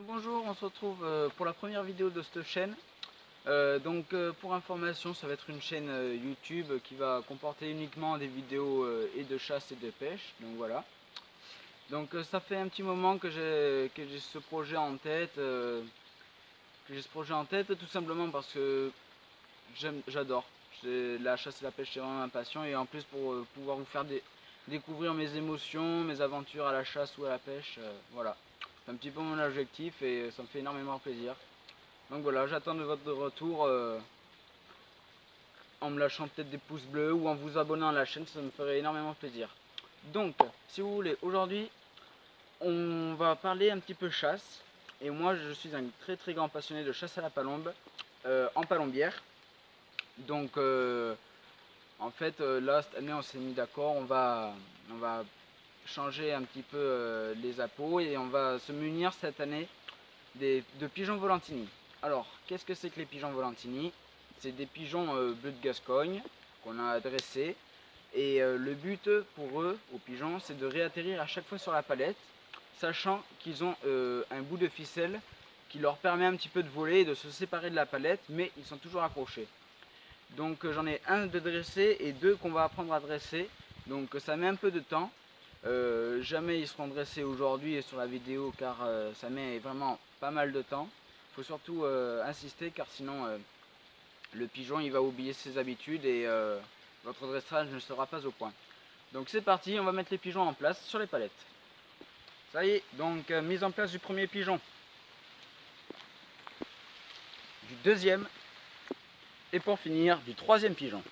Bonjour, on se retrouve pour la première vidéo de cette chaîne. Pour information, ça va être une chaîne YouTube qui va comporter uniquement des vidéos et de chasse et de pêche. Donc voilà. Ça fait un petit moment que j'ai ce projet en tête. Tout simplement parce que j'adore. La chasse et la pêche, c'est vraiment ma passion. Et en plus pour pouvoir vous faire découvrir mes émotions, mes aventures à la chasse ou à la pêche. Voilà. C'est un petit peu mon objectif et ça me fait énormément plaisir. Donc voilà, j'attends de votre retour en me lâchant peut-être des pouces bleus ou en vous abonnant à la chaîne, ça me ferait énormément plaisir. Donc, si vous voulez, aujourd'hui, on va parler un petit peu chasse. Et moi, je suis un très grand passionné de chasse à la palombe en palombière. En fait, là, cette année, on s'est mis d'accord, on va changer un petit peu les appos et on va se munir cette année de pigeons volantini. Alors, qu'est-ce que c'est que les pigeons volantini? C'est des pigeons bleus de Gascogne qu'on a adressés. Et le but pour eux, aux pigeons, c'est de réatterrir à chaque fois sur la palette, sachant qu'ils ont un bout de ficelle qui leur permet un petit peu de voler et de se séparer de la palette, mais ils sont toujours accrochés. Donc j'en ai un de dressé et deux qu'on va apprendre à dresser. Donc ça met un peu de temps. Jamais ils seront dressés aujourd'hui et sur la vidéo car ça met vraiment pas mal de temps. Il faut surtout insister car sinon le pigeon il va oublier ses habitudes et votre dressage ne sera pas au point. Donc c'est parti, on va mettre les pigeons en place sur les palettes. Ça y est, donc mise en place du premier pigeon, du deuxième et pour finir du troisième pigeon.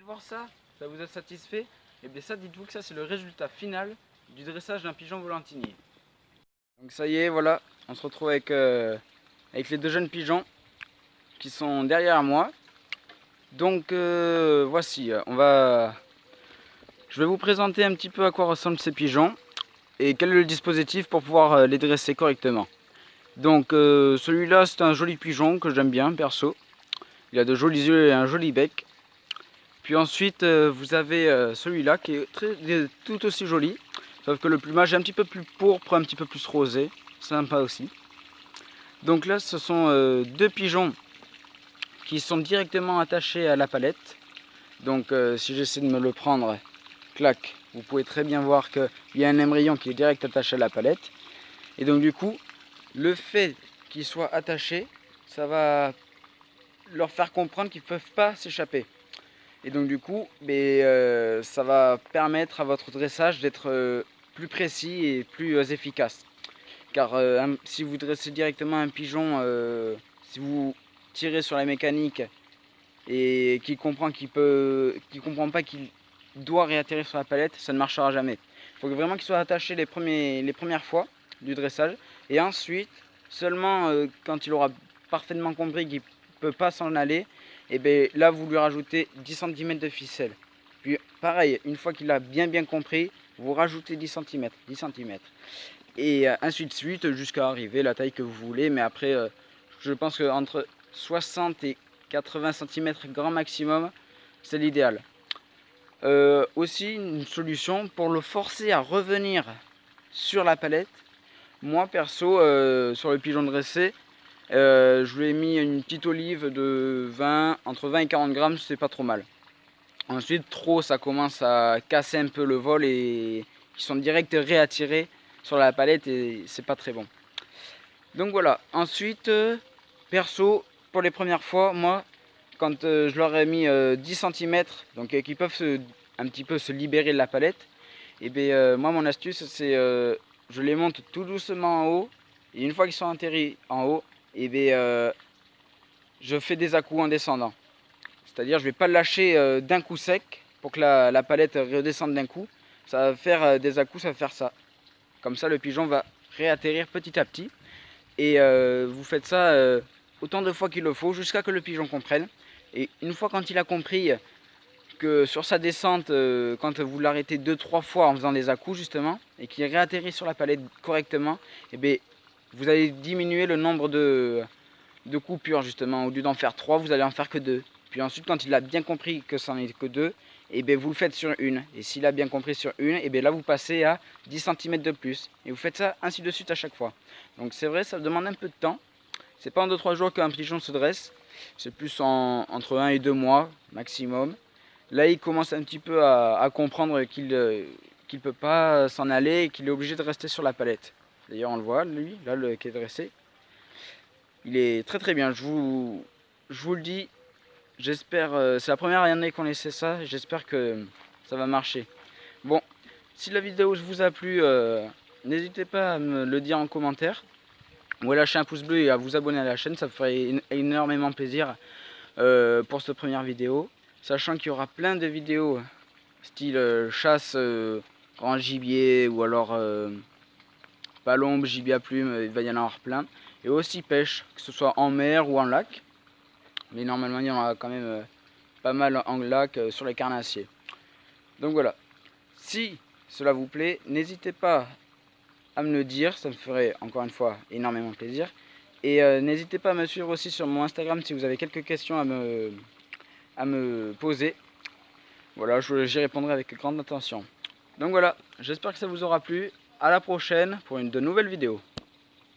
Voir ça vous a satisfait? Et bien ça, dites-vous que ça c'est le résultat final du dressage d'un pigeon volantinier. Donc ça y est, voilà, on se retrouve avec les deux jeunes pigeons qui sont derrière moi. Donc voici, je vais vous présenter un petit peu à quoi ressemblent ces pigeons et quel est le dispositif pour pouvoir les dresser correctement. Donc celui-là c'est un joli pigeon que j'aime bien perso. Il a de jolis yeux et un joli bec. Puis ensuite, vous avez celui-là qui est tout aussi joli, sauf que le plumage est un petit peu plus pourpre, un petit peu plus rosé, sympa aussi. Donc là, ce sont deux pigeons qui sont directement attachés à la palette. Donc si j'essaie de me le prendre, clac, vous pouvez très bien voir qu'il y a un émerillon qui est direct attaché à la palette. Et donc du coup, le fait qu'ils soient attachés, ça va leur faire comprendre qu'ils ne peuvent pas s'échapper. Et donc du coup, ça va permettre à votre dressage d'être plus précis et plus efficace. Car si vous dressez directement un pigeon, si vous tirez sur la mécanique et qu'il comprend pas qu'il doit réatterrir sur la palette, ça ne marchera jamais. Il faut vraiment qu'il soit attaché les premières fois du dressage. Et ensuite, seulement quand il aura parfaitement compris qu'il ne peut pas s'en aller, et bien là vous lui rajoutez 10 cm de ficelle. Puis pareil, une fois qu'il a bien compris, vous rajoutez 10 cm. Et ainsi de suite jusqu'à arriver à la taille que vous voulez. Mais après, je pense qu'entre 60 et 80 cm grand maximum, c'est l'idéal. Aussi une solution pour le forcer à revenir sur la palette. Moi perso, sur le pigeon dressé, je lui ai mis une petite olive de entre 20 et 40 grammes, c'est pas trop mal. Ensuite, trop, ça commence à casser un peu le vol et ils sont direct réattirés sur la palette et c'est pas très bon. Donc voilà. Ensuite, perso, pour les premières fois, moi, quand je leur ai mis 10 cm, donc qui peuvent un petit peu se libérer de la palette, et bien moi mon astuce c'est je les monte tout doucement en haut et une fois qu'ils sont atterris en haut, et je fais des à-coups en descendant. C'est-à-dire je vais pas le lâcher d'un coup sec pour que la palette redescende d'un coup. Ça va faire des à-coups, ça va faire ça. Comme ça le pigeon va réatterrir petit à petit. Et vous faites ça autant de fois qu'il le faut jusqu'à que le pigeon comprenne. Et une fois quand il a compris que sur sa descente, quand vous l'arrêtez 2-3 fois en faisant des à-coups justement, et qu'il réatterrit sur la palette correctement, et bien vous allez diminuer le nombre de coupures justement. Au lieu d'en faire 3, vous allez en faire que 2. Puis ensuite, quand il a bien compris que ça n'en est que 2, et bien vous le faites sur une. Et s'il a bien compris sur une, et bien là vous passez à 10 cm de plus. Et vous faites ça ainsi de suite à chaque fois. Donc c'est vrai, ça demande un peu de temps. C'est pas en 2-3 jours qu'un pigeon se dresse. C'est plus entre 1 et 2 mois maximum. Là, il commence un petit peu à comprendre qu'il ne peut pas s'en aller et qu'il est obligé de rester sur la palette. D'ailleurs, on le voit, lui, là, qui est dressé. Il est très très bien, je vous le dis. J'espère, c'est la première année qu'on essaie ça, j'espère que ça va marcher. Bon, si la vidéo vous a plu, n'hésitez pas à me le dire en commentaire. Ou à lâcher un pouce bleu et à vous abonner à la chaîne, ça me ferait énormément plaisir pour cette première vidéo. Sachant qu'il y aura plein de vidéos style chasse grand gibier ou alors palombe, gibier à plumes, il va y en avoir plein. Et aussi pêche, que ce soit en mer ou en lac. Mais normalement il y en aura quand même pas mal en lac sur les carnassiers. Donc voilà, si cela vous plaît, n'hésitez pas à me le dire, ça me ferait encore une fois énormément plaisir. Et n'hésitez pas à me suivre aussi sur mon Instagram si vous avez quelques questions à me poser. Voilà, j'y répondrai avec grande attention. Donc voilà, j'espère que ça vous aura plu. À la prochaine pour de nouvelles vidéos.